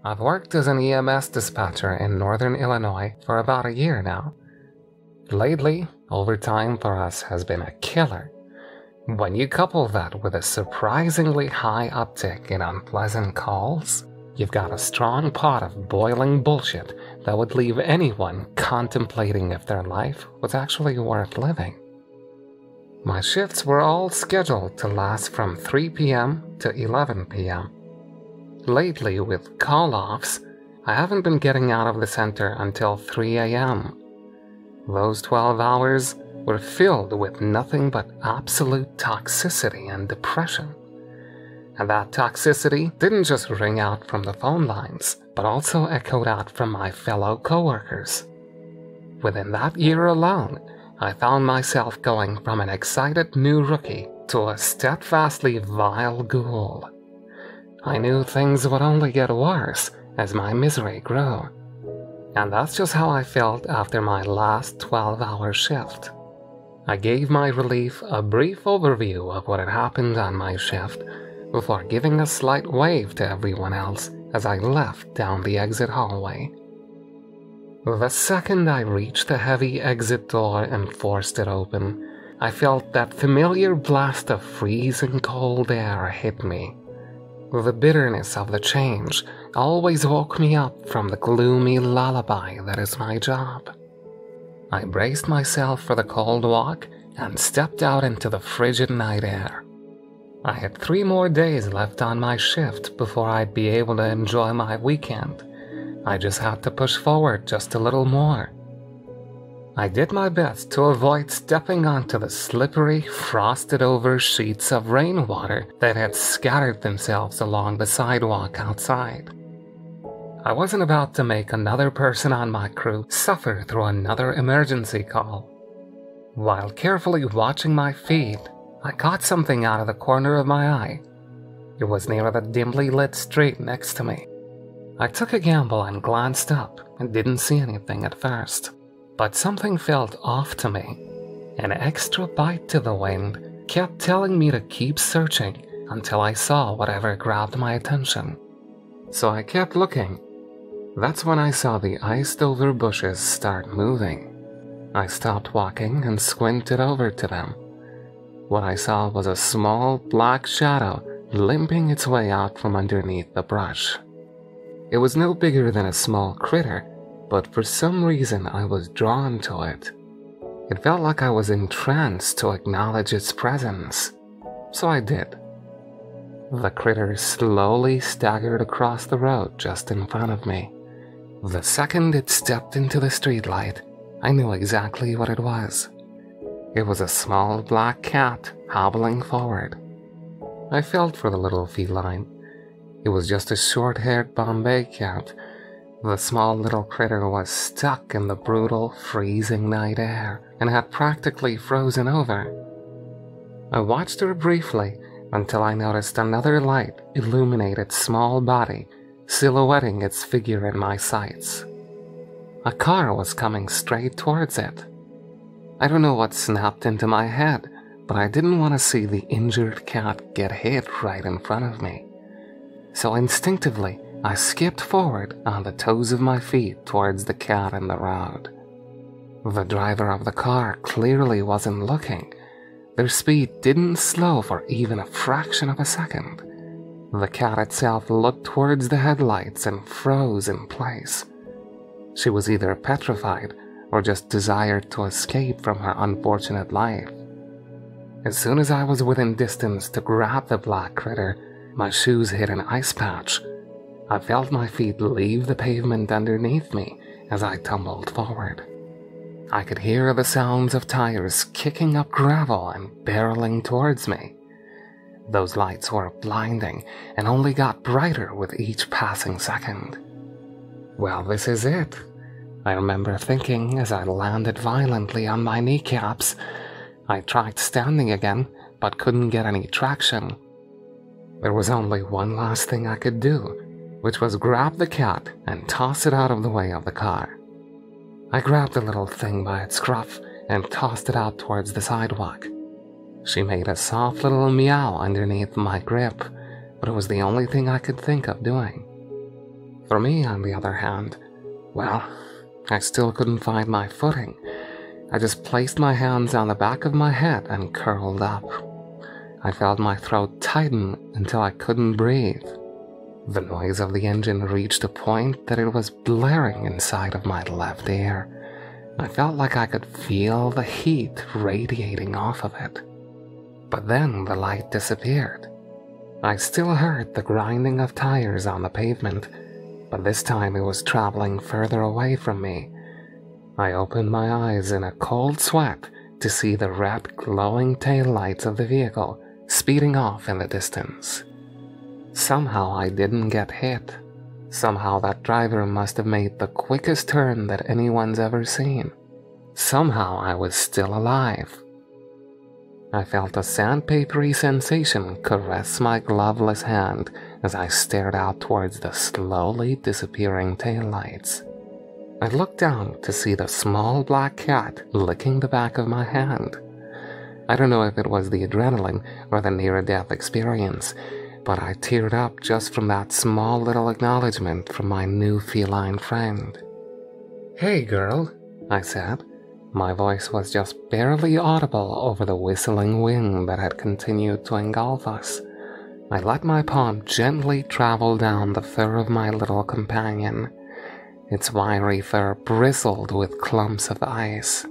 I've worked as an EMS dispatcher in northern Illinois for about a year now. Lately, overtime for us has been a killer. When you couple that with a surprisingly high uptick in unpleasant calls, you've got a strong pot of boiling bullshit that would leave anyone contemplating if their life was actually worth living. My shifts were all scheduled to last from 3 p.m. to 11 p.m. Lately, with call-offs, I haven't been getting out of the center until 3 a.m. Those 12 hours were filled with nothing but absolute toxicity and depression. And that toxicity didn't just ring out from the phone lines, but also echoed out from my fellow coworkers. Within that year alone, I found myself going from an excited new rookie to a steadfastly vile ghoul. I knew things would only get worse as my misery grew. And that's just how I felt after my last 12-hour shift. I gave my relief a brief overview of what had happened on my shift before giving a slight wave to everyone else as I left down the exit hallway. The second I reached the heavy exit door and forced it open, I felt that familiar blast of freezing cold air hit me. The bitterness of the change always woke me up from the gloomy lullaby that is my job. I braced myself for the cold walk and stepped out into the frigid night air. I had 3 more days left on my shift before I'd be able to enjoy my weekend. I just had to push forward just a little more. I did my best to avoid stepping onto the slippery, frosted-over sheets of rainwater that had scattered themselves along the sidewalk outside. I wasn't about to make another person on my crew suffer through another emergency call. While carefully watching my feet, I caught something out of the corner of my eye. It was near the dimly lit street next to me. I took a gamble and glanced up and didn't see anything at first. But something felt off to me. An extra bite to the wind kept telling me to keep searching until I saw whatever grabbed my attention. So I kept looking. That's when I saw the iced-over bushes start moving. I stopped walking and squinted over to them. What I saw was a small black shadow limping its way out from underneath the brush. It was no bigger than a small critter, but for some reason I was drawn to it. It felt like I was entranced to acknowledge its presence, so I did. The critter slowly staggered across the road just in front of me. The second it stepped into the streetlight, I knew exactly what it was. It was a small black cat hobbling forward. I felt for the little feline. It was just a short-haired Bombay cat. The small little critter was stuck in the brutal, freezing night air and had practically frozen over. I watched her briefly until I noticed another light illuminate its small body, silhouetting its figure in my sights. A car was coming straight towards it. I don't know what snapped into my head, but I didn't want to see the injured cat get hit right in front of me. So instinctively, I skipped forward on the toes of my feet towards the cat in the road. The driver of the car clearly wasn't looking. Their speed didn't slow for even a fraction of a second. The cat itself looked towards the headlights and froze in place. She was either petrified or just desired to escape from her unfortunate life. As soon as I was within distance to grab the black critter, my shoes hit an ice patch. I felt my feet leave the pavement underneath me as I tumbled forward. I could hear the sounds of tires kicking up gravel and barreling towards me. Those lights were blinding and only got brighter with each passing second. Well, this is it, I remember thinking as I landed violently on my kneecaps. I tried standing again, but couldn't get any traction. There was only one last thing I could do, which was grab the cat and toss it out of the way of the car. I grabbed the little thing by its scruff and tossed it out towards the sidewalk. She made a soft little meow underneath my grip, but it was the only thing I could think of doing. For me, on the other hand, well, I still couldn't find my footing. I just placed my hands on the back of my head and curled up. I felt my throat tighten until I couldn't breathe. The noise of the engine reached a point that it was blaring inside of my left ear. I felt like I could feel the heat radiating off of it. But then the light disappeared. I still heard the grinding of tires on the pavement, but this time it was traveling further away from me. I opened my eyes in a cold sweat to see the red glowing taillights of the vehicle speeding off in the distance. Somehow I didn't get hit. Somehow that driver must have made the quickest turn that anyone's ever seen. Somehow I was still alive. I felt a sandpapery sensation caress my gloveless hand as I stared out towards the slowly disappearing taillights. I looked down to see the small black cat licking the back of my hand. I don't know if it was the adrenaline or the near-death experience, but I teared up just from that small little acknowledgement from my new feline friend. "Hey girl," I said. My voice was just barely audible over the whistling wind that had continued to engulf us. I let my palm gently travel down the fur of my little companion. Its wiry fur bristled with clumps of ice.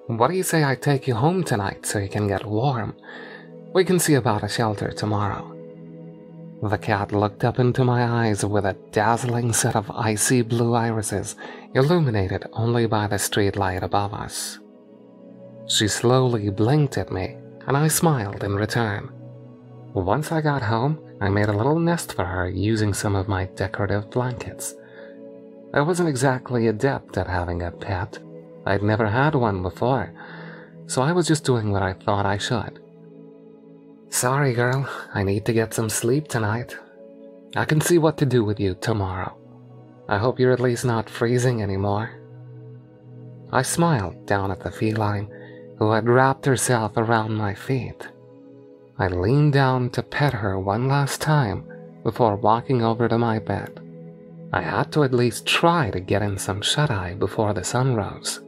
"What do you say I take you home tonight so you can get warm? We can see about a shelter tomorrow." The cat looked up into my eyes with a dazzling set of icy blue irises, illuminated only by the streetlight above us. She slowly blinked at me, and I smiled in return. Once I got home, I made a little nest for her using some of my decorative blankets. I wasn't exactly adept at having a pet. I'd never had one before, so I was just doing what I thought I should. "Sorry, girl, I need to get some sleep tonight. I can see what to do with you tomorrow. I hope you're at least not freezing anymore." I smiled down at the feline, who had wrapped herself around my feet. I leaned down to pet her one last time before walking over to my bed. I had to at least try to get in some shut-eye before the sun rose.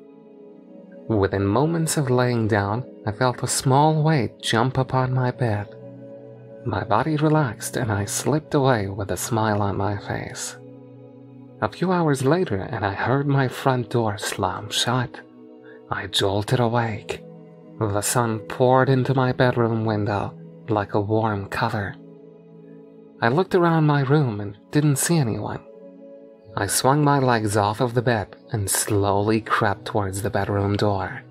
Within moments of laying down, I felt a small weight jump upon my bed. My body relaxed and I slipped away with a smile on my face. A few hours later, and I heard my front door slam shut. I jolted awake. The sun poured into my bedroom window like a warm color. I looked around my room and didn't see anyone. I swung my legs off of the bed and slowly crept towards the bedroom door.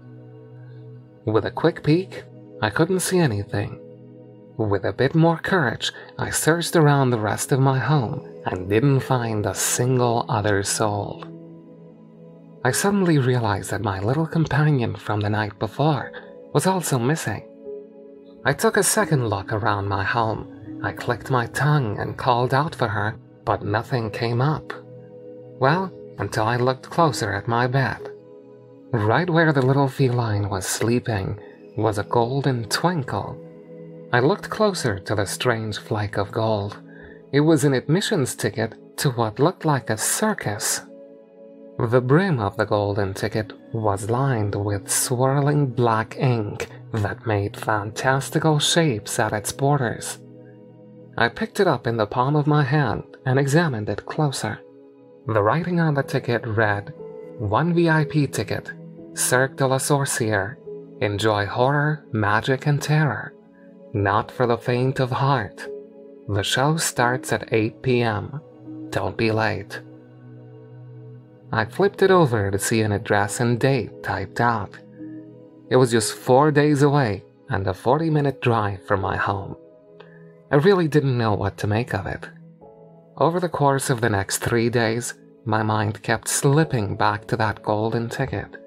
With a quick peek, I couldn't see anything. With a bit more courage, I searched around the rest of my home and didn't find a single other soul. I suddenly realized that my little companion from the night before was also missing. I took a second look around my home. I clicked my tongue and called out for her, but nothing came up. Well, until I looked closer at my bed. Right where the little feline was sleeping was a golden twinkle. I looked closer to the strange flake of gold. It was an admissions ticket to what looked like a circus. The brim of the golden ticket was lined with swirling black ink that made fantastical shapes at its borders. I picked it up in the palm of my hand and examined it closer. The writing on the ticket read, "1 VIP ticket, Cirque de la Sorcière. Enjoy horror, magic, and terror. Not for the faint of heart. The show starts at 8 p.m. Don't be late." I flipped it over to see an address and date typed out. It was just 4 days away and a 40-minute drive from my home. I really didn't know what to make of it. Over the course of the next 3 days, my mind kept slipping back to that golden ticket.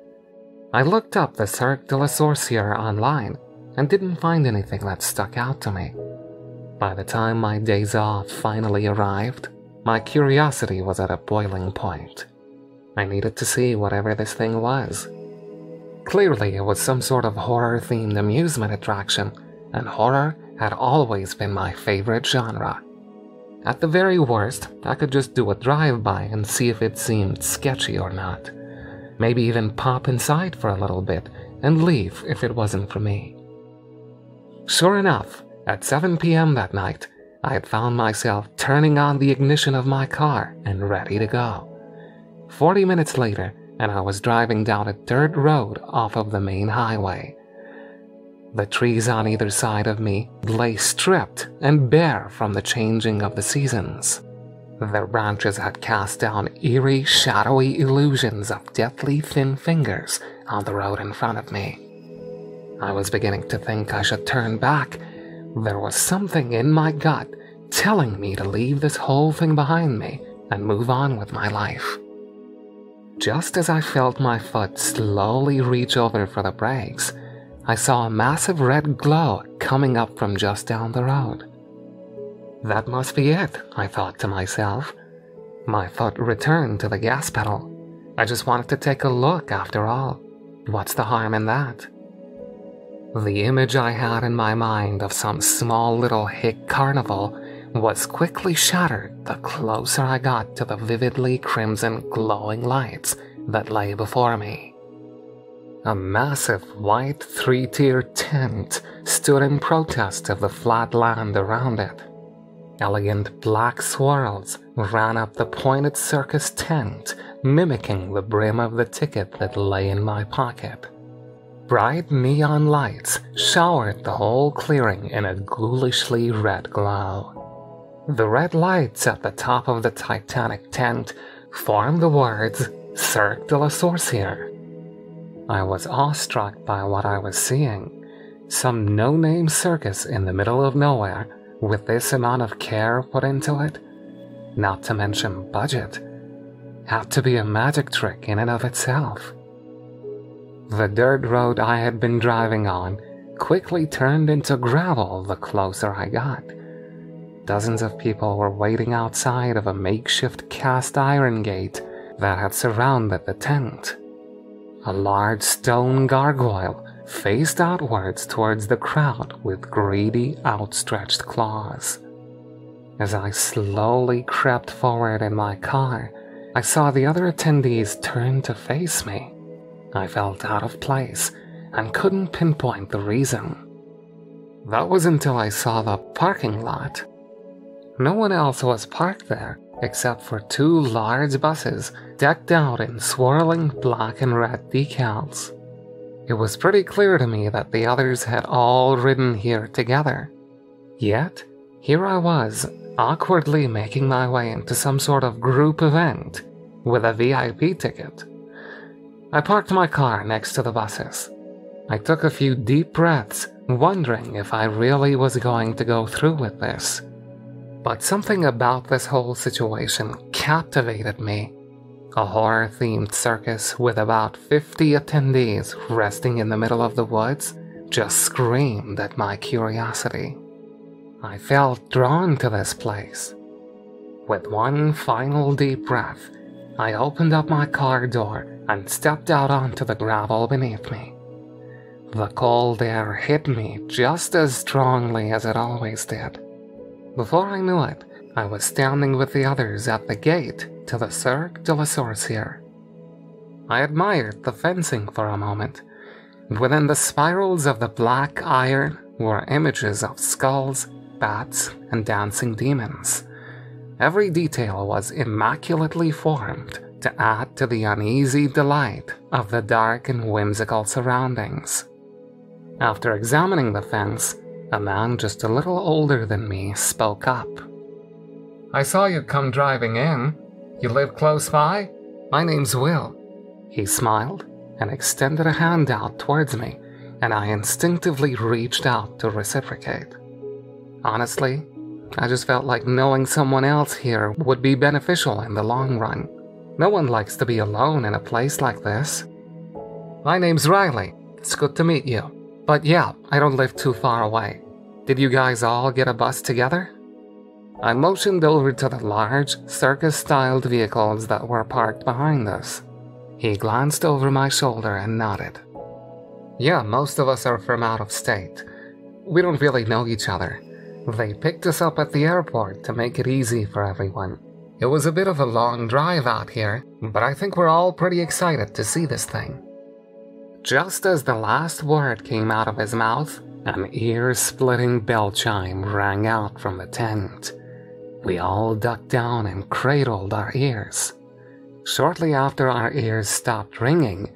I looked up the Cirque de la Sorcière online and didn't find anything that stuck out to me. By the time my days off finally arrived, my curiosity was at a boiling point. I needed to see whatever this thing was. Clearly, it was some sort of horror-themed amusement attraction, and horror had always been my favorite genre. At the very worst, I could just do a drive-by and see if it seemed sketchy or not. Maybe even pop inside for a little bit and leave if it wasn't for me. Sure enough, at 7 p.m. that night, I had found myself turning on the ignition of my car and ready to go. 40 minutes later, and I was driving down a dirt road off of the main highway. The trees on either side of me lay stripped and bare from the changing of the seasons. Their branches had cast down eerie, shadowy illusions of deathly thin fingers on the road in front of me. I was beginning to think I should turn back. There was something in my gut telling me to leave this whole thing behind me and move on with my life. Just as I felt my foot slowly reach over for the brakes, I saw a massive red glow coming up from just down the road. That must be it, I thought to myself. My foot returned to the gas pedal. I just wanted to take a look after all. What's the harm in that? The image I had in my mind of some small little hick carnival was quickly shattered the closer I got to the vividly crimson glowing lights that lay before me. A massive white 3-tier tent stood in protest of the flat land around it. Elegant black swirls ran up the pointed circus tent, mimicking the brim of the ticket that lay in my pocket. Bright neon lights showered the whole clearing in a ghoulishly red glow. The red lights at the top of the titanic tent formed the words Cirque de la Sorcière. I was awestruck by what I was seeing. Some no-name circus in the middle of nowhere with this amount of care put into it, not to mention budget, had to be a magic trick in and of itself. The dirt road I had been driving on quickly turned into gravel the closer I got. Dozens of people were waiting outside of a makeshift cast iron gate that had surrounded the tent. A large stone gargoyle faced outwards towards the crowd with greedy, outstretched claws. As I slowly crept forward in my car, I saw the other attendees turn to face me. I felt out of place and couldn't pinpoint the reason. That was until I saw the parking lot. No one else was parked there except for 2 large buses decked out in swirling black and red decals. It was pretty clear to me that the others had all ridden here together. Yet, here I was, awkwardly making my way into some sort of group event with a VIP ticket. I parked my car next to the buses. I took a few deep breaths, wondering if I really was going to go through with this. But something about this whole situation captivated me. A horror-themed circus with about 50 attendees resting in the middle of the woods just screamed at my curiosity. I felt drawn to this place. With one final deep breath, I opened up my car door and stepped out onto the gravel beneath me. The cold air hit me just as strongly as it always did. Before I knew it, I was standing with the others at the gate to the Cirque de la Sorcière. I admired the fencing for a moment. Within the spirals of the black iron were images of skulls, bats, and dancing demons. Every detail was immaculately formed to add to the uneasy delight of the dark and whimsical surroundings. After examining the fence, a man just a little older than me spoke up. "I saw you come driving in. You live close by? My name's Will." He smiled and extended a hand out towards me, and I instinctively reached out to reciprocate. Honestly, I just felt like knowing someone else here would be beneficial in the long run. No one likes to be alone in a place like this. "My name's Riley. It's good to meet you. But yeah, I don't live too far away. Did you guys all get a bus together?" I motioned over to the large, circus-styled vehicles that were parked behind us. He glanced over my shoulder and nodded. "Yeah, most of us are from out of state. We don't really know each other. They picked us up at the airport to make it easy for everyone. It was a bit of a long drive out here, but I think we're all pretty excited to see this thing. Just as the last word came out of his mouth, an ear-splitting bell chime rang out from the tent. We all ducked down and cradled our ears. Shortly after our ears stopped ringing,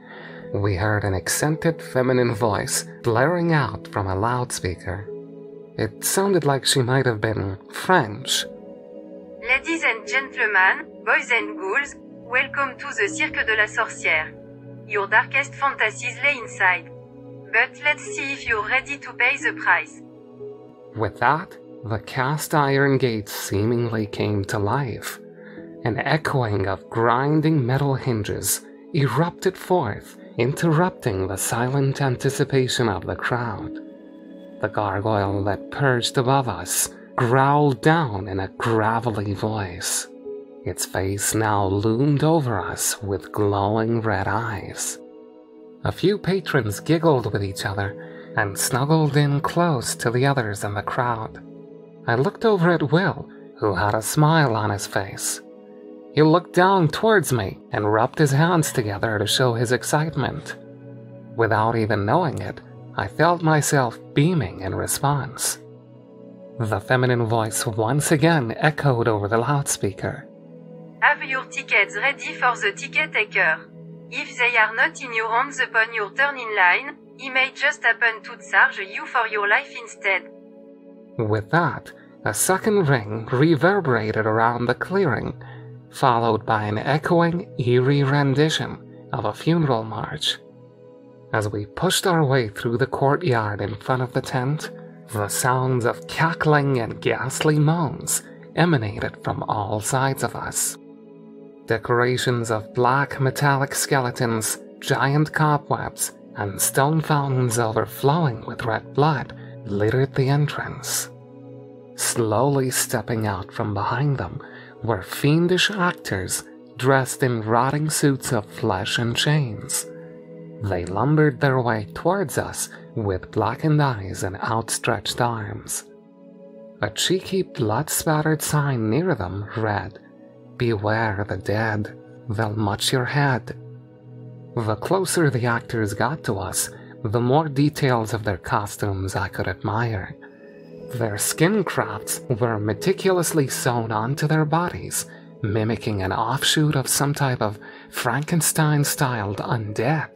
we heard an accented feminine voice blaring out from a loudspeaker. It sounded like she might have been French. Ladies and gentlemen, boys and ghouls, welcome to the Cirque de la Sorcière. Your darkest fantasies lay inside. But let's see if you're ready to pay the price. With that, the cast iron gates seemingly came to life. An echoing of grinding metal hinges erupted forth, interrupting the silent anticipation of the crowd. The gargoyle that perched above us growled down in a gravelly voice. Its face now loomed over us with glowing red eyes. A few patrons giggled with each other and snuggled in close to the others in the crowd. I looked over at Will, who had a smile on his face. He looked down towards me and rubbed his hands together to show his excitement. Without even knowing it, I felt myself beaming in response. The feminine voice once again echoed over the loudspeaker. Have your tickets ready for the ticket taker. If they are not in your hands upon your turn in line, he may just happen to charge you for your life instead. With that, a second ring reverberated around the clearing, followed by an echoing, eerie rendition of a funeral march. As we pushed our way through the courtyard in front of the tent, the sounds of cackling and ghastly moans emanated from all sides of us. Decorations of black metallic skeletons, giant cobwebs, and stone fountains overflowing with red blood littered the entrance. Slowly stepping out from behind them were fiendish actors dressed in rotting suits of flesh and chains. They lumbered their way towards us with blackened eyes and outstretched arms. A cheeky blood-spattered sign near them read, "Beware the dead, they'll much your head." The closer the actors got to us, the more details of their costumes I could admire. Their skin crafts were meticulously sewn onto their bodies, mimicking an offshoot of some type of Frankenstein-styled undead.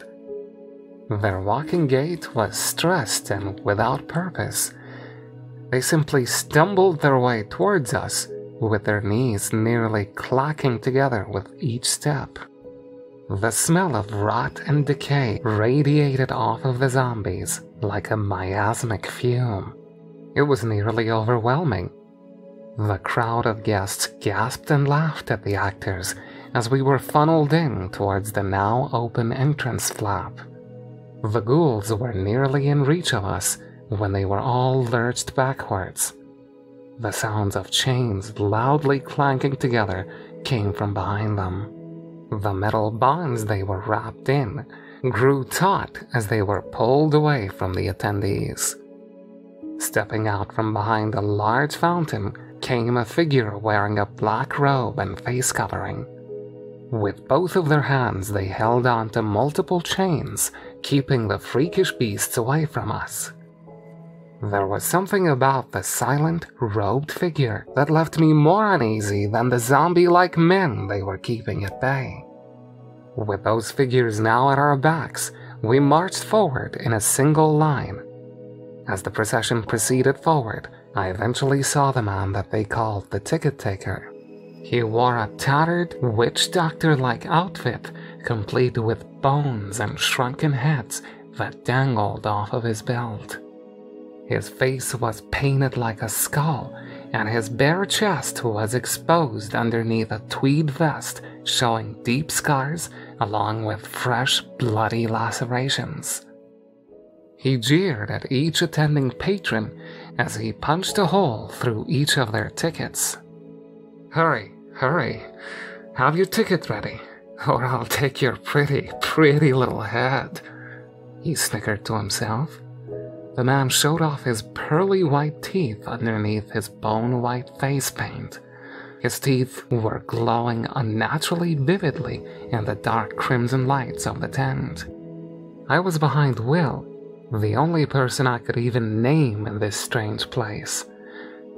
Their walking gait was stressed and without purpose. They simply stumbled their way towards us, with their knees nearly clacking together with each step. The smell of rot and decay radiated off of the zombies like a miasmic fume. It was nearly overwhelming. The crowd of guests gasped and laughed at the actors as we were funneled in towards the now open entrance flap. The ghouls were nearly in reach of us when they were all lurched backwards. The sounds of chains loudly clanking together came from behind them. The metal bonds they were wrapped in grew taut as they were pulled away from the attendees. Stepping out from behind a large fountain came a figure wearing a black robe and face covering. With both of their hands they held on to multiple chains, keeping the freakish beasts away from us. There was something about the silent, robed figure that left me more uneasy than the zombie-like men they were keeping at bay. With those figures now at our backs, we marched forward in a single line. As the procession proceeded forward, I eventually saw the man that they called the ticket taker. He wore a tattered, witch doctor-like outfit, complete with bones and shrunken heads that dangled off of his belt. His face was painted like a skull, and his bare chest was exposed underneath a tweed vest showing deep scars along with fresh, bloody lacerations. He jeered at each attending patron as he punched a hole through each of their tickets. "Hurry, hurry, have your ticket ready, or I'll take your pretty, pretty little head," he snickered to himself. the man showed off his pearly white teeth underneath his bone-white face paint. His teeth were glowing unnaturally vividly in the dark crimson lights of the tent. I was behind Will, the only person I could even name in this strange place.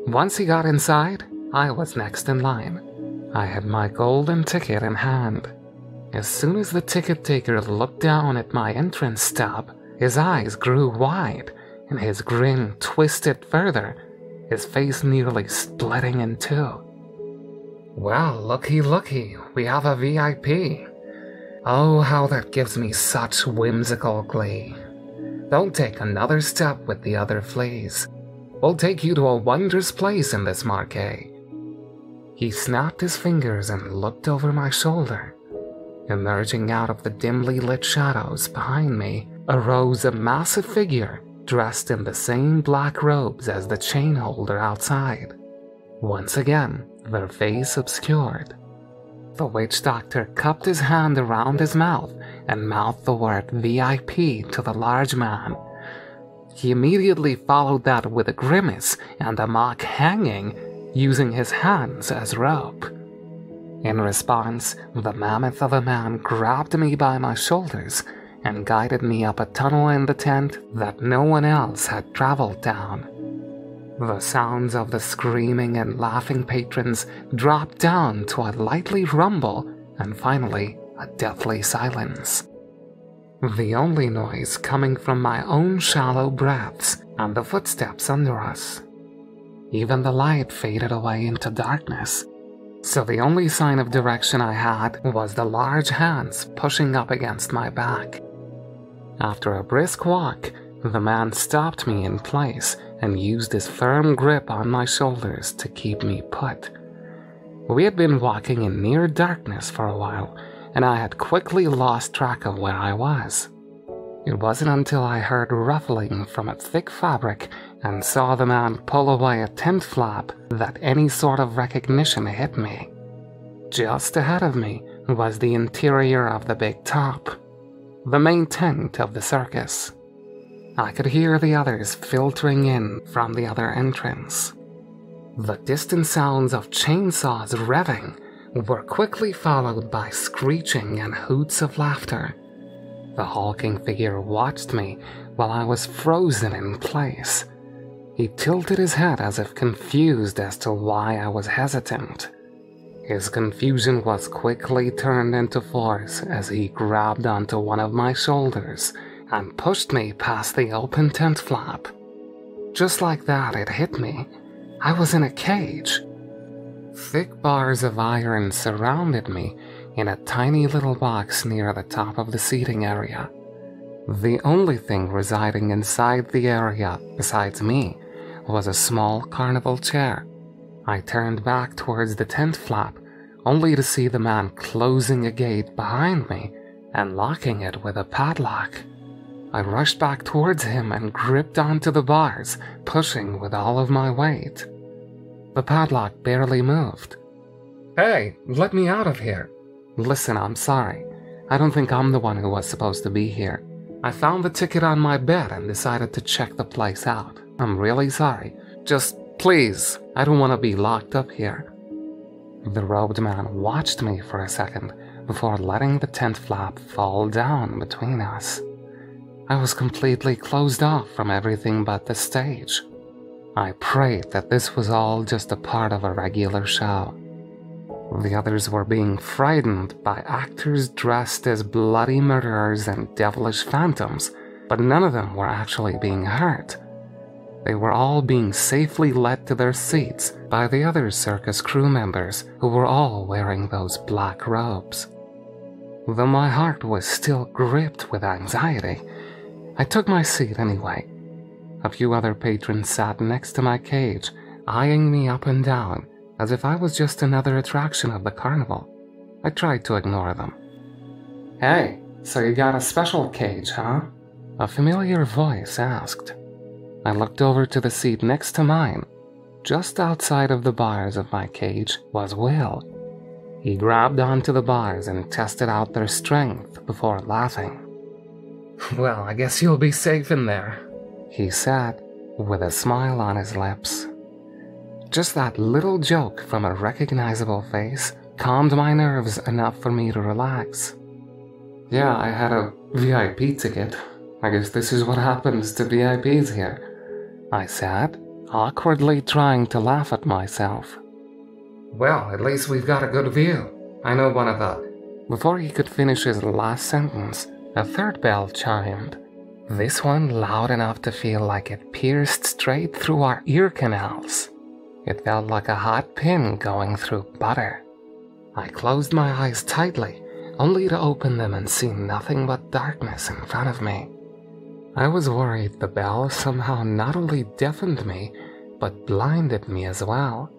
Once he got inside, I was next in line. I had my golden ticket in hand. As soon as the ticket taker looked down at my entrance stub, his eyes grew wide and his grin twisted further, his face nearly splitting in two. "Well, looky, looky, we have a VIP. Oh, how that gives me such whimsical glee. Don't take another step with the other fleas. We'll take you to a wondrous place in this marquee." He snapped his fingers and looked over my shoulder. Emerging out of the dimly lit shadows behind me arose a massive figure dressed in the same black robes as the chain holder outside. Once again, their face obscured. The witch doctor cupped his hand around his mouth and mouthed the word VIP to the large man. He immediately followed that with a grimace and a mock hanging, using his hands as rope. In response, the mammoth of a man grabbed me by my shoulders and guided me up a tunnel in the tent that no one else had traveled down. The sounds of the screaming and laughing patrons dropped down to a lightly rumble and finally a deathly silence. The only noise coming from my own shallow breaths and the footsteps under us. Even the light faded away into darkness, so the only sign of direction I had was the large hands pushing up against my back. After a brisk walk, the man stopped me in place and used his firm grip on my shoulders to keep me put. We had been walking in near darkness for a while, and I had quickly lost track of where I was. It wasn't until I heard ruffling from a thick fabric and saw the man pull away a tent flap that any sort of recognition hit me. Just ahead of me was the interior of the big top, the main tent of the circus. I could hear the others filtering in from the other entrance. The distant sounds of chainsaws revving were quickly followed by screeching and hoots of laughter. The hulking figure watched me while I was frozen in place. He tilted his head as if confused as to why I was hesitant. His confusion was quickly turned into force as he grabbed onto one of my shoulders and pushed me past the open tent flap. Just like that, it hit me. I was in a cage. Thick bars of iron surrounded me in a tiny little box near the top of the seating area. The only thing residing inside the area besides me was a small carnival chair. I turned back towards the tent flap, only to see the man closing a gate behind me and locking it with a padlock. I rushed back towards him and gripped onto the bars, pushing with all of my weight. The padlock barely moved. "Hey, let me out of here." "Listen, I'm sorry. I don't think I'm the one who was supposed to be here. I found the ticket on my bed and decided to check the place out. I'm really sorry. Just, please, I don't want to be locked up here." The robed man watched me for a second before letting the tent flap fall down between us. I was completely closed off from everything but the stage. I prayed that this was all just a part of a regular show. The others were being frightened by actors dressed as bloody murderers and devilish phantoms, but none of them were actually being hurt. They were all being safely led to their seats by the other circus crew members who were all wearing those black robes. Though my heart was still gripped with anxiety, I took my seat anyway. A few other patrons sat next to my cage, eyeing me up and down, as if I was just another attraction of the carnival. I tried to ignore them. "Hey, so you got a special cage, huh?" a familiar voice asked. I looked over to the seat next to mine. Just outside of the bars of my cage was Will. He grabbed onto the bars and tested out their strength before laughing. "Well, I guess you'll be safe in there. he said, with a smile on his lips. Just that little joke from a recognizable face calmed my nerves enough for me to relax. Yeah, I had a VIP ticket. I guess this is what happens to VIPs here, I said, awkwardly trying to laugh at myself. Well, at least we've got a good view. I know one of the... Before he could finish his last sentence, a third bell chimed. This one loud enough to feel like it pierced straight through our ear canals. It felt like a hot pin going through butter. I closed my eyes tightly, only to open them and see nothing but darkness in front of me. I was worried the bell somehow not only deafened me, but blinded me as well.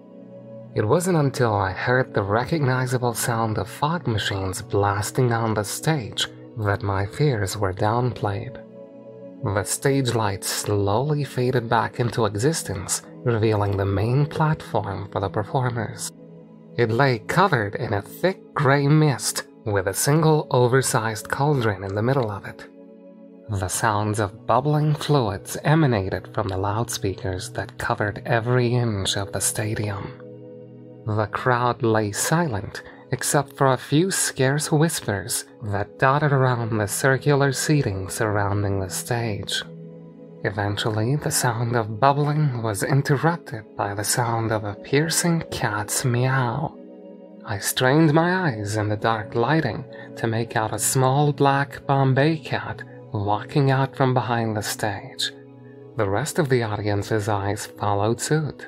It wasn't until I heard the recognizable sound of fog machines blasting on the stage that my fears were downplayed. The stage lights slowly faded back into existence, revealing the main platform for the performers. It lay covered in a thick gray mist, with a single oversized cauldron in the middle of it. The sounds of bubbling fluids emanated from the loudspeakers that covered every inch of the stadium. The crowd lay silent, except for a few scarce whispers that dotted around the circular seating surrounding the stage. Eventually, the sound of bubbling was interrupted by the sound of a piercing cat's meow. I strained my eyes in the dark lighting to make out a small black Bombay cat walking out from behind the stage. The rest of the audience's eyes followed suit.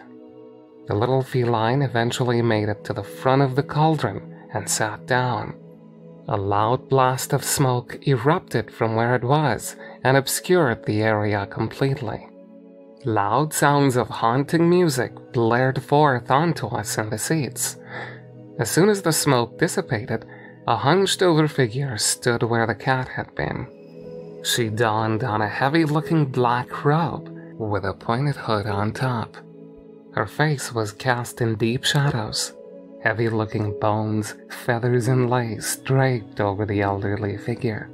The little feline eventually made it to the front of the cauldron and sat down. A loud blast of smoke erupted from where it was and obscured the area completely. Loud sounds of haunting music blared forth onto us in the seats. As soon as the smoke dissipated, a hunched-over figure stood where the cat had been. She donned on a heavy-looking black robe with a pointed hood on top. Her face was cast in deep shadows. Heavy-looking bones, feathers, and lace draped over the elderly figure.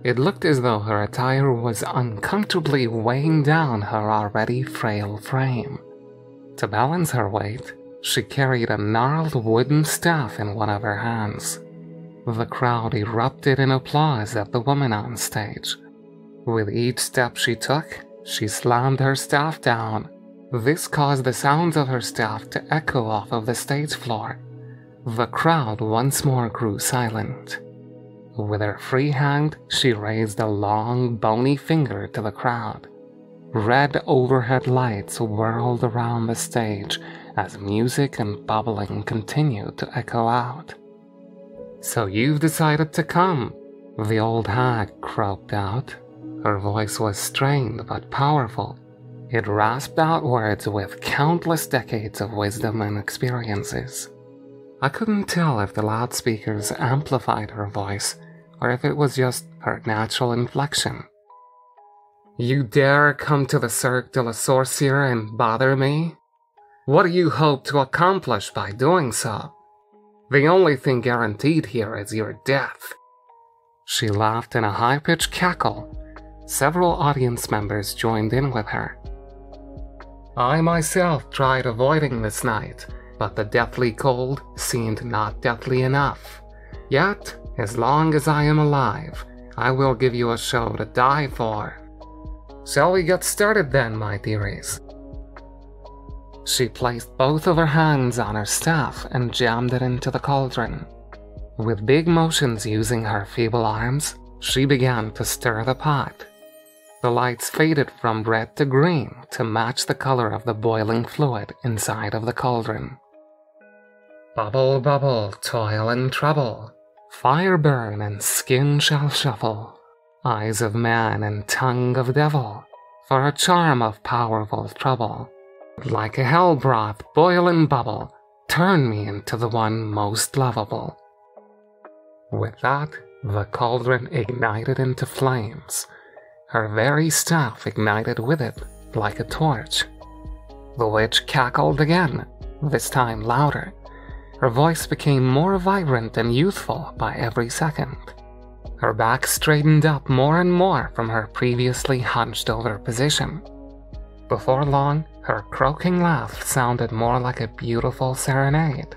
It looked as though her attire was uncomfortably weighing down her already frail frame. To balance her weight, she carried a gnarled wooden staff in one of her hands. The crowd erupted in applause at the woman on stage. With each step she took, she slammed her staff down. This caused the sounds of her staff to echo off of the stage floor. The crowd once more grew silent. With her free hand, she raised a long, bony finger to the crowd. Red overhead lights whirled around the stage as music and bubbling continued to echo out. "So you've decided to come," the old hag croaked out. Her voice was strained but powerful. It rasped out words with countless decades of wisdom and experiences. I couldn't tell if the loudspeakers amplified her voice or if it was just her natural inflection. "You dare come to the Cirque de la Sorcière and bother me? What do you hope to accomplish by doing so? The only thing guaranteed here is your death." She laughed in a high-pitched cackle. Several audience members joined in with her. I myself tried avoiding this night, but the deathly cold seemed not deathly enough. Yet, as long as I am alive, I will give you a show to die for. Shall we get started then, my dearies? She placed both of her hands on her staff and jammed it into the cauldron. With big motions using her feeble arms, she began to stir the pot. The lights faded from red to green to match the color of the boiling fluid inside of the cauldron. Bubble, bubble, toil and trouble. Fire burn and skin shall shuffle. Eyes of man and tongue of devil. For a charm of powerful trouble. Like a hell broth, boil and bubble. Turn me into the one most lovable. With that, the cauldron ignited into flames. Her very staff ignited with it, like a torch. The witch cackled again, this time louder. Her voice became more vibrant and youthful by every second. Her back straightened up more and more from her previously hunched-over position. Before long, her croaking laugh sounded more like a beautiful serenade.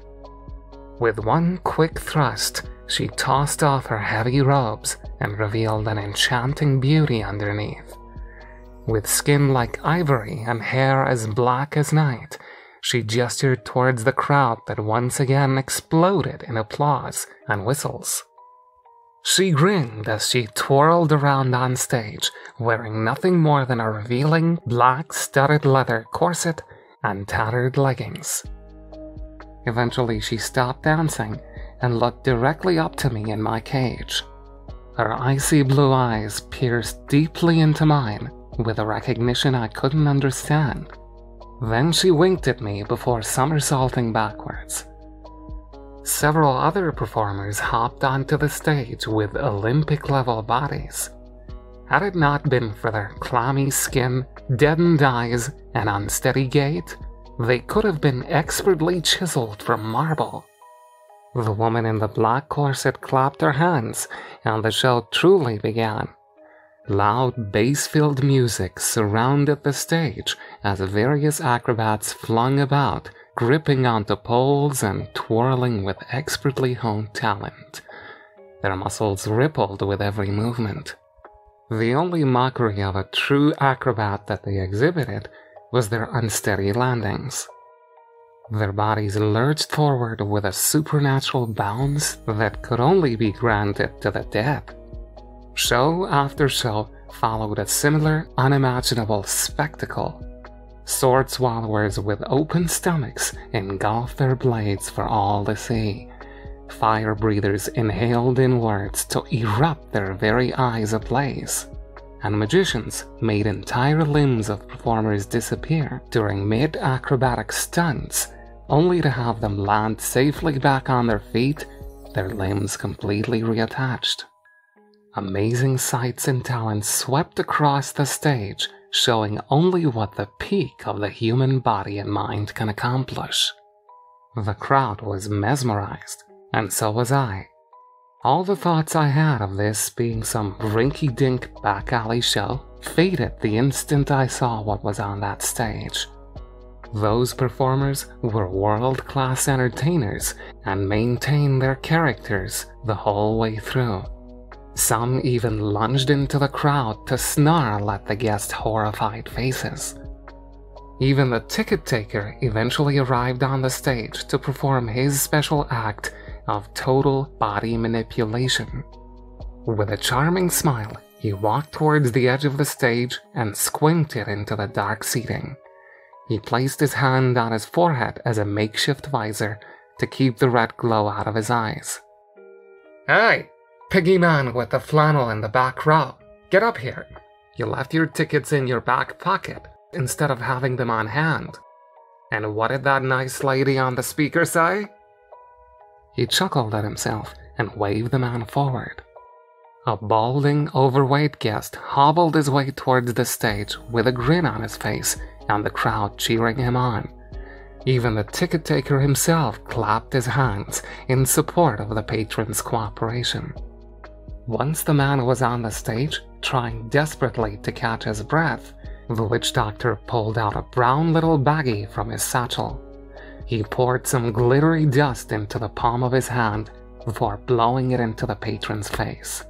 With one quick thrust, she tossed off her heavy robes and revealed an enchanting beauty underneath. With skin like ivory and hair as black as night, she gestured towards the crowd that once again exploded in applause and whistles. She grinned as she twirled around on stage, wearing nothing more than a revealing black studded leather corset and tattered leggings. Eventually she stopped dancing and looked directly up to me in my cage. Her icy blue eyes pierced deeply into mine with a recognition I couldn't understand. Then she winked at me before somersaulting backwards. Several other performers hopped onto the stage with Olympic-level bodies. Had it not been for their clammy skin, deadened eyes, and unsteady gait, they could have been expertly chiseled from marble. The woman in the black corset clapped her hands, and the show truly began. Loud bass-filled music surrounded the stage as various acrobats flung about, gripping onto poles and twirling with expertly honed talent. Their muscles rippled with every movement. The only mockery of a true acrobat that they exhibited was their unsteady landings. Their bodies lurched forward with a supernatural bounce that could only be granted to the dead. Show after show followed a similar, unimaginable spectacle. Sword swallowers with open stomachs engulfed their blades for all to see. Fire breathers inhaled inwards to erupt their very eyes ablaze. And magicians made entire limbs of performers disappear during mid-acrobatic stunts, only to have them land safely back on their feet, their limbs completely reattached. Amazing sights and talents swept across the stage, showing only what the peak of the human body and mind can accomplish. The crowd was mesmerized, and so was I. All the thoughts I had of this being some rinky-dink back-alley show faded the instant I saw what was on that stage. Those performers were world-class entertainers and maintained their characters the whole way through. Some even lunged into the crowd to snarl at the guests' horrified faces. Even the ticket taker eventually arrived on the stage to perform his special act of total body manipulation. With a charming smile, he walked towards the edge of the stage and squinted into the dark seating. He placed his hand on his forehead as a makeshift visor to keep the red glow out of his eyes. "Hey, piggy man with the flannel in the back row, get up here. You left your tickets in your back pocket instead of having them on hand. And what did that nice lady on the speaker say?" He chuckled at himself and waved the man forward. A balding, overweight guest hobbled his way towards the stage with a grin on his face and the crowd cheering him on. Even the ticket taker himself clapped his hands in support of the patron's cooperation. Once the man was on the stage, trying desperately to catch his breath, the witch doctor pulled out a brown little baggie from his satchel. He poured some glittery dust into the palm of his hand before blowing it into the patron's face.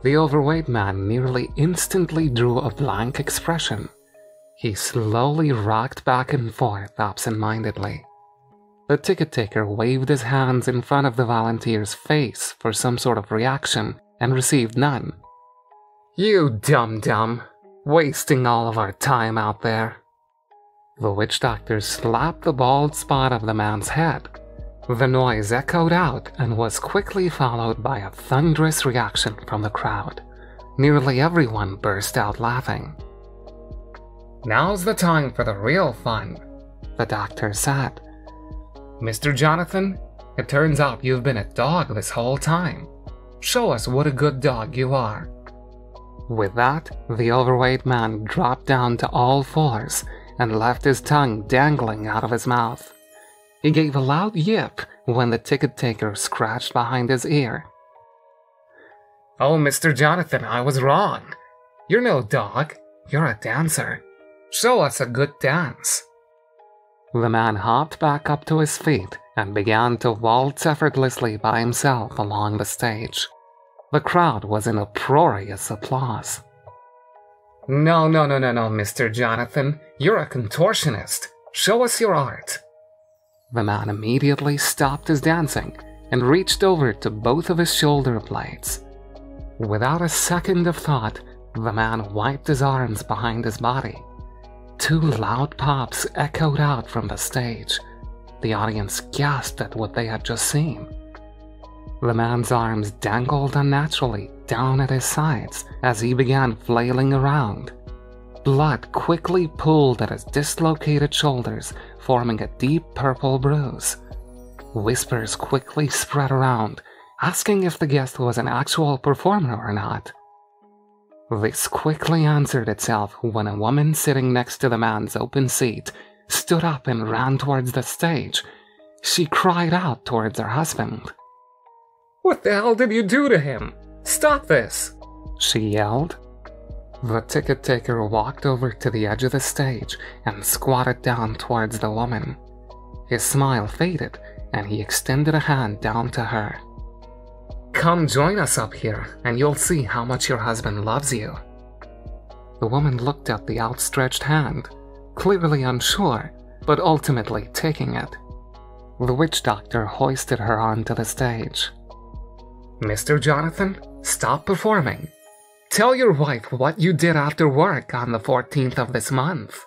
The overweight man nearly instantly drew a blank expression. He slowly rocked back and forth absent-mindedly. The ticket taker waved his hands in front of the volunteer's face for some sort of reaction and received none. "You dum-dum, wasting all of our time out there." The witch doctor slapped the bald spot of the man's head. The noise echoed out and was quickly followed by a thunderous reaction from the crowd. Nearly everyone burst out laughing. "Now's the time for the real fun," the doctor said. "Mr. Jonathan, it turns out you've been a dog this whole time. Show us what a good dog you are." With that, the overweight man dropped down to all fours and left his tongue dangling out of his mouth. He gave a loud yip when the ticket taker scratched behind his ear. Oh, Mr. Jonathan, I was wrong. You're no dog. You're a dancer. Show us a good dance. The man hopped back up to his feet and began to waltz effortlessly by himself along the stage. The crowd was in uproarious applause. No, Mr. Jonathan. You're a contortionist. Show us your art. The man immediately stopped his dancing and reached over to both of his shoulder blades. Without a second of thought, the man wiped his arms behind his body. 2 loud pops echoed out from the stage. The audience gasped at what they had just seen. The man's arms dangled unnaturally down at his sides as he began flailing around. Blood quickly pooled at his dislocated shoulders, forming a deep purple bruise. Whispers quickly spread around, asking if the guest was an actual performer or not. This quickly answered itself when a woman sitting next to the man's open seat stood up and ran towards the stage. She cried out towards her husband. What the hell did you do to him? Stop this! She yelled. The ticket taker walked over to the edge of the stage and squatted down towards the woman. His smile faded and he extended a hand down to her. Come join us up here and you'll see how much your husband loves you. The woman looked at the outstretched hand, clearly unsure, but ultimately taking it. The witch doctor hoisted her onto the stage. Mr. Jonathan, stop performing. Tell your wife what you did after work on the 14th of this month.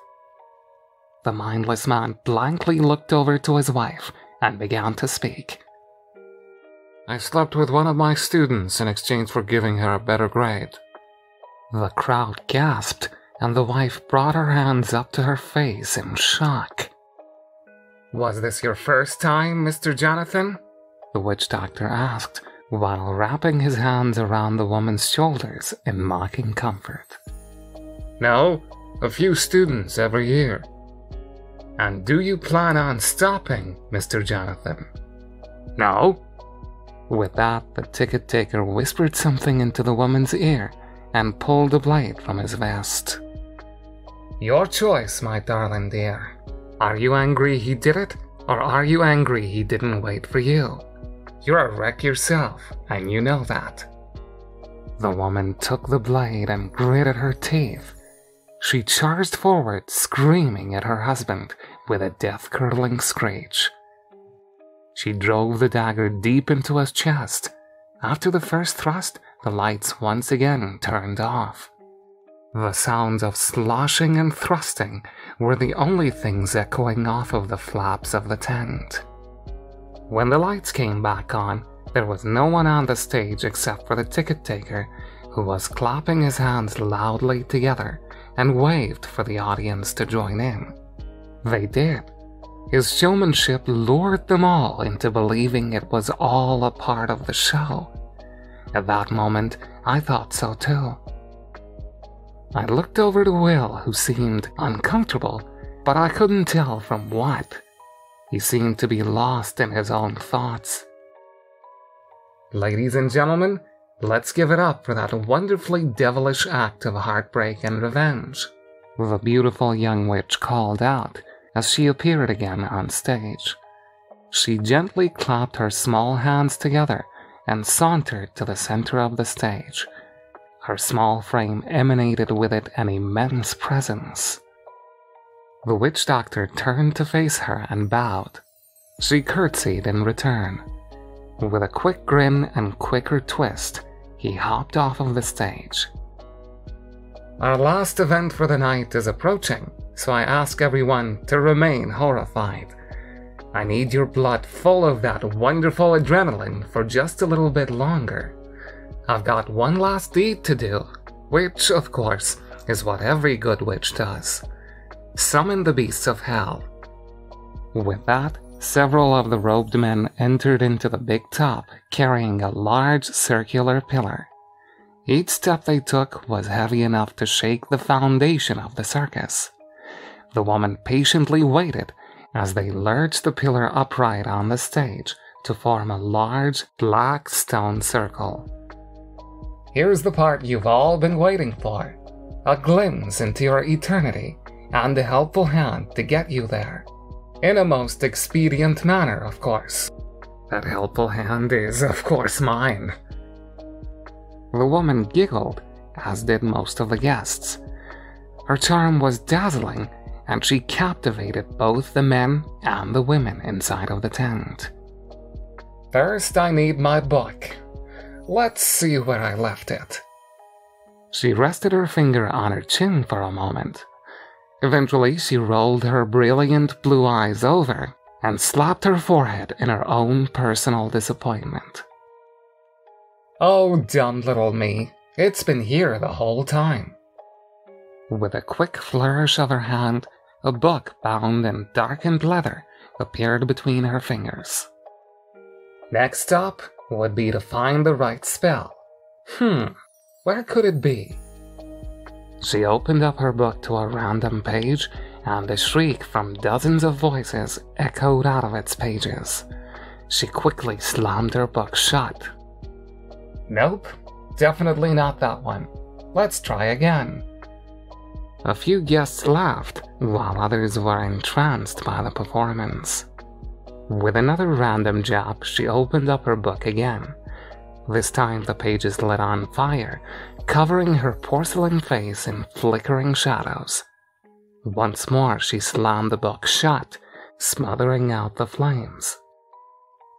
The mindless man blankly looked over to his wife and began to speak. I slept with one of my students in exchange for giving her a better grade. The crowd gasped, and the wife brought her hands up to her face in shock. Was this your first time, Mr. Jonathan? The witch doctor asked, while wrapping his hands around the woman's shoulders in mocking comfort. No, a few students every year. And do you plan on stopping, Mr. Jonathan? No. With that, the ticket taker whispered something into the woman's ear and pulled a blade from his vest. Your choice, my darling dear. Are you angry he did it, or are you angry he didn't wait for you? You're a wreck yourself, and you know that. The woman took the blade and gritted her teeth. She charged forward, screaming at her husband with a death-curdling screech. She drove the dagger deep into his chest. After the first thrust, the lights once again turned off. The sounds of sloshing and thrusting were the only things echoing off of the flaps of the tent. When the lights came back on, there was no one on the stage except for the ticket taker, who was clapping his hands loudly together and waved for the audience to join in. They did. His showmanship lured them all into believing it was all a part of the show. At that moment, I thought so too. I looked over to Will, who seemed uncomfortable, but I couldn't tell from what. He seemed to be lost in his own thoughts. Ladies and gentlemen, let's give it up for that wonderfully devilish act of heartbreak and revenge, the beautiful young witch called out as she appeared again on stage. She gently clapped her small hands together and sauntered to the center of the stage. Her small frame emanated with it an immense presence. The witch doctor turned to face her and bowed. She curtsied in return. With a quick grin and quicker twist, he hopped off of the stage. Our last event for the night is approaching, so I ask everyone to remain horrified. I need your blood full of that wonderful adrenaline for just a little bit longer. I've got one last deed to do, which, of course, is what every good witch does. Summon the beasts of hell. With that, several of the robed men entered into the big top, carrying a large circular pillar. Each step they took was heavy enough to shake the foundation of the circus. The woman patiently waited as they lurched the pillar upright on the stage to form a large black stone circle. here's the part you've all been waiting for. A glimpse into your eternity, and a helpful hand to get you there. In a most expedient manner, of course. That helpful hand is, of course, mine." The woman giggled, as did most of the guests. Her charm was dazzling, and she captivated both the men and the women inside of the tent. "First, I need my book. Let's see where I left it." She rested her finger on her chin for a moment. Eventually, she rolled her brilliant blue eyes over and slapped her forehead in her own personal disappointment. "Oh, dumb little me. It's been here the whole time." With a quick flourish of her hand, a book bound in darkened leather appeared between her fingers. Next up would be to find the right spell. Where could it be? She opened up her book to a random page, and a shriek from dozens of voices echoed out of its pages. She quickly slammed her book shut. "Nope, definitely not that one. Let's try again." A few guests laughed, while others were entranced by the performance. With another random jab, she opened up her book again. This time the pages lit on fire, covering her porcelain face in flickering shadows. Once more she slammed the book shut, smothering out the flames.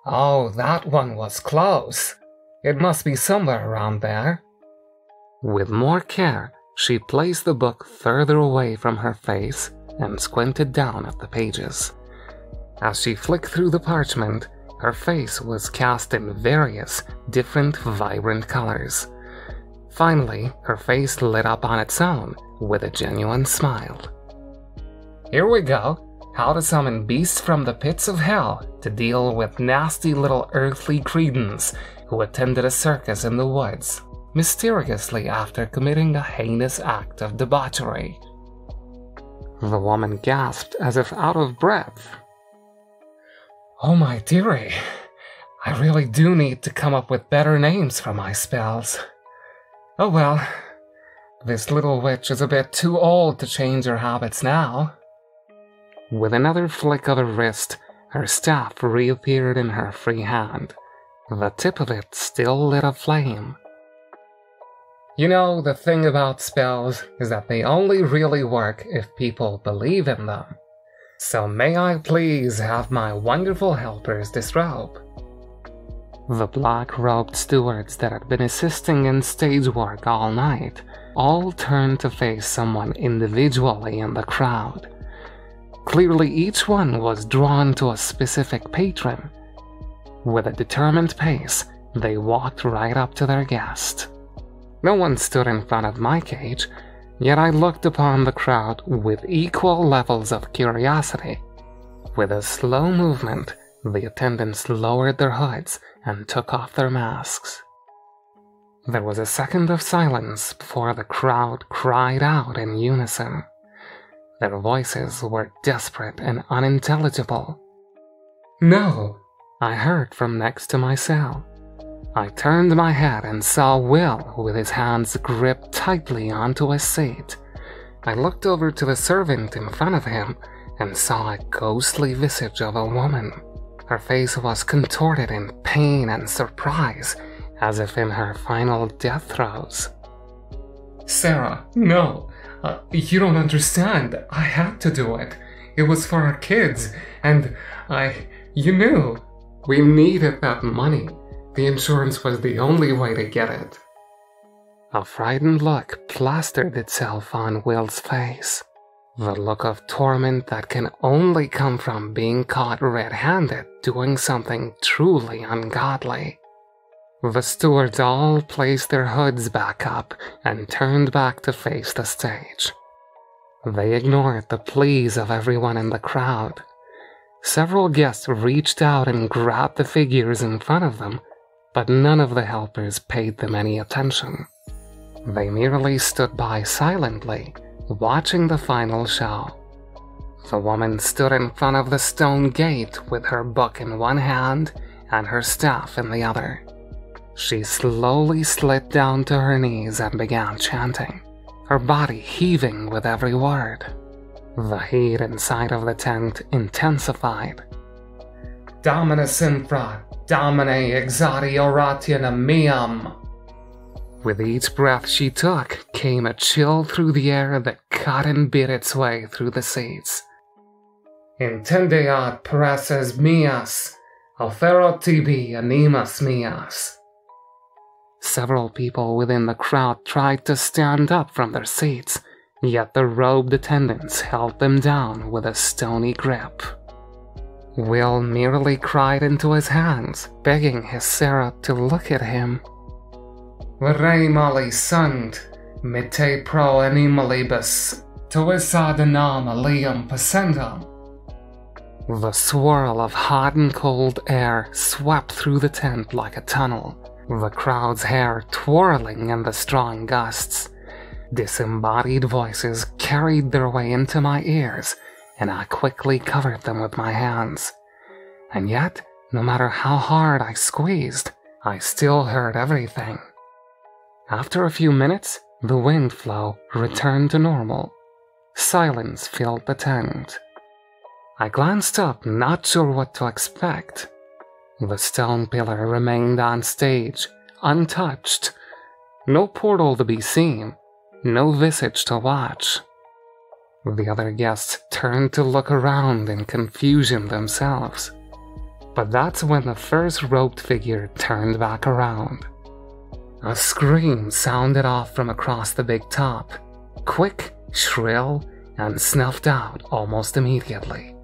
"Oh, that one was close. It must be somewhere around there." With more care, she placed the book further away from her face and squinted down at the pages. As she flicked through the parchment, her face was cast in various, different, vibrant colors. Finally, her face lit up on its own with a genuine smile. "Here we go. How to summon beasts from the pits of hell to deal with nasty little earthly cretins who attended a circus in the woods, mysteriously after committing a heinous act of debauchery." The woman gasped as if out of breath. "Oh my dearie, I really do need to come up with better names for my spells. Oh well, this little witch is a bit too old to change her habits now." With another flick of her wrist, her staff reappeared in her free hand. The tip of it still lit a flame. "You know, the thing about spells is that they only really work if people believe in them. So may I please have my wonderful helpers disrobe?" The black-robed stewards that had been assisting in stage work all night all turned to face someone individually in the crowd. Clearly each one was drawn to a specific patron. With a determined pace, they walked right up to their guest. No one stood in front of my cage, yet I looked upon the crowd with equal levels of curiosity. With a slow movement, the attendants lowered their hoods and took off their masks. There was a second of silence before the crowd cried out in unison. Their voices were desperate and unintelligible. "No," I heard from next to my cell. I turned my head and saw Will with his hands gripped tightly onto his seat. I looked over to the servant in front of him and saw a ghostly visage of a woman. Her face was contorted in pain and surprise, as if in her final death throes. "Sarah, no. You don't understand. I had to do it. It was for our kids, and you knew. We needed that money. The insurance was the only way to get it." A frightened look plastered itself on Will's face. The look of torment that can only come from being caught red-handed doing something truly ungodly. The stewards all placed their hoods back up and turned back to face the stage. They ignored the pleas of everyone in the crowd. Several guests reached out and grabbed the figures in front of them, but none of the helpers paid them any attention. They merely stood by silently, watching the final show. The woman stood in front of the stone gate with her book in one hand and her staff in the other. She slowly slid down to her knees and began chanting, her body heaving with every word. The heat inside of the tent intensified. Dominus infra, domine exati oratione meam. With each breath she took came a chill through the air that cut and bit its way through the seats. Intendeat presses meas, alfero tibi animas meas. Several people within the crowd tried to stand up from their seats, yet the robed attendants held them down with a stony grip. Will merely cried into his hands, begging his Sarah to look at him. Rei mali sunt, mite pro animalibus, tuisadanam alium passendum. The swirl of hot and cold air swept through the tent like a tunnel, the crowd's hair twirling in the strong gusts. Disembodied voices carried their way into my ears, and I quickly covered them with my hands. And yet, no matter how hard I squeezed, I still heard everything. After a few minutes, the wind flow returned to normal. Silence filled the tent. I glanced up, not sure what to expect. The stone pillar remained on stage, untouched. No portal to be seen, no visage to watch. The other guests turned to look around in confusion themselves. But that's when the first robed figure turned back around. A scream sounded off from across the big top, quick, shrill, and snuffed out almost immediately.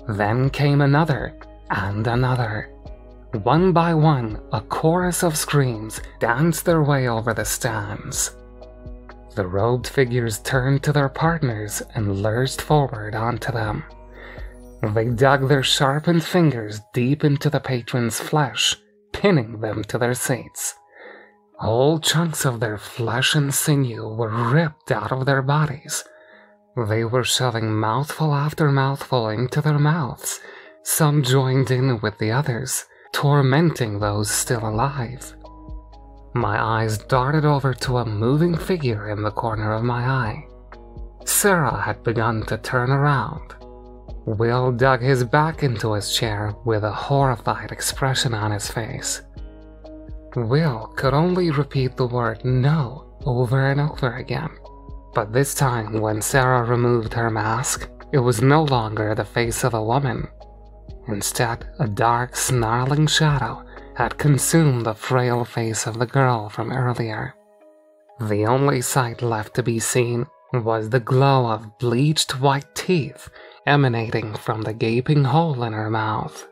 Then came another, and another. One by one, a chorus of screams danced their way over the stands. The robed figures turned to their partners and lurched forward onto them. They dug their sharpened fingers deep into the patrons' flesh, pinning them to their seats. Whole chunks of their flesh and sinew were ripped out of their bodies. They were shoving mouthful after mouthful into their mouths. Some joined in with the others, tormenting those still alive. My eyes darted over to a moving figure in the corner of my eye. Sarah had begun to turn around. Will dug his back into his chair with a horrified expression on his face. Will could only repeat the word no over and over again. But this time, when Sarah removed her mask, it was no longer the face of a woman. Instead, a dark, snarling shadow had consumed the frail face of the girl from earlier. The only sight left to be seen was the glow of bleached white teeth emanating from the gaping hole in her mouth.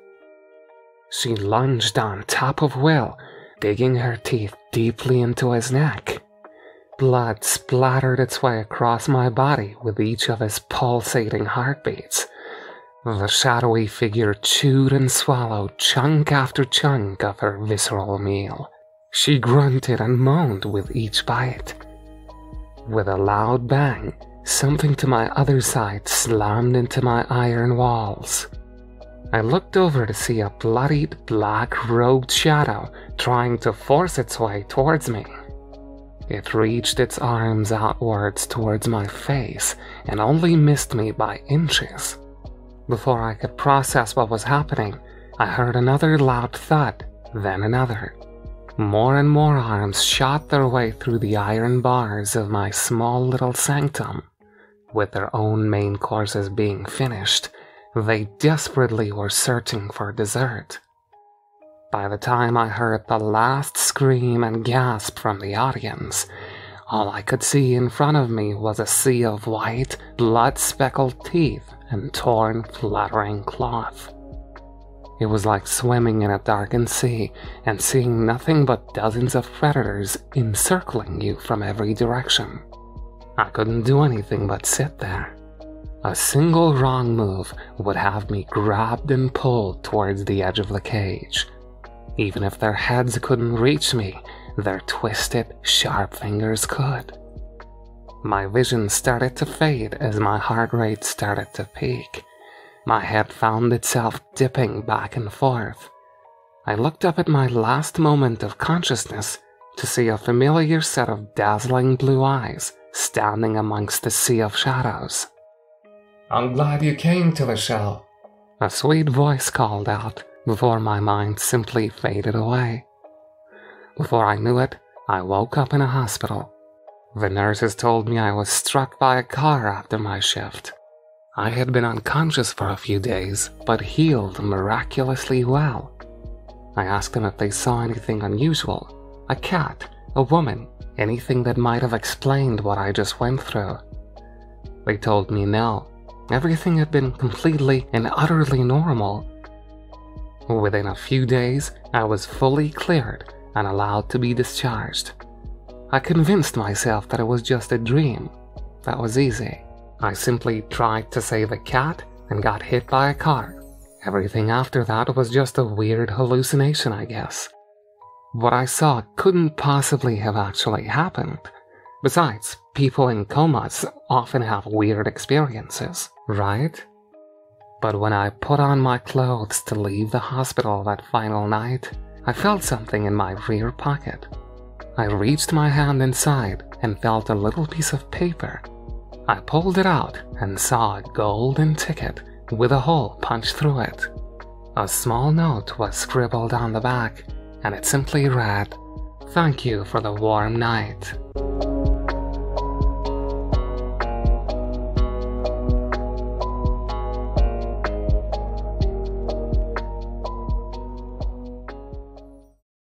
She lunged on top of Will, digging her teeth deeply into his neck. Blood splattered its way across my body with each of his pulsating heartbeats. The shadowy figure chewed and swallowed chunk after chunk of her visceral meal. She grunted and moaned with each bite. With a loud bang, something to my other side slammed into my iron walls. I looked over to see a bloodied, black-robed shadow trying to force its way towards me. It reached its arms outwards towards my face and only missed me by inches. Before I could process what was happening, I heard another loud thud, then another. More and more arms shot their way through the iron bars of my small little sanctum. With their own main courses being finished, they desperately were searching for dessert. By the time I heard the last scream and gasp from the audience, all I could see in front of me was a sea of white, blood-speckled teeth and torn, fluttering cloth. It was like swimming in a darkened sea and seeing nothing but dozens of predators encircling you from every direction. I couldn't do anything but sit there. A single wrong move would have me grabbed and pulled towards the edge of the cage. Even if their heads couldn't reach me, their twisted, sharp fingers could. My vision started to fade as my heart rate started to peak. My head found itself dipping back and forth. I looked up at my last moment of consciousness to see a familiar set of dazzling blue eyes standing amongst the sea of shadows. "I'm glad you came to the show," a sweet voice called out before my mind simply faded away. Before I knew it, I woke up in a hospital. The nurses told me I was struck by a car after my shift. I had been unconscious for a few days, but healed miraculously well. I asked them if they saw anything unusual, a cat, a woman, anything that might have explained what I just went through. They told me no, everything had been completely and utterly normal. Within a few days, I was fully cleared and allowed to be discharged. I convinced myself that it was just a dream. That was easy. I simply tried to save a cat and got hit by a car. Everything after that was just a weird hallucination, I guess. What I saw couldn't possibly have actually happened. Besides, people in comas often have weird experiences, right? But when I put on my clothes to leave the hospital that final night, I felt something in my rear pocket. I reached my hand inside and felt a little piece of paper. I pulled it out and saw a golden ticket with a hole punched through it. A small note was scribbled on the back, and it simply read, "Thank you for the warm night."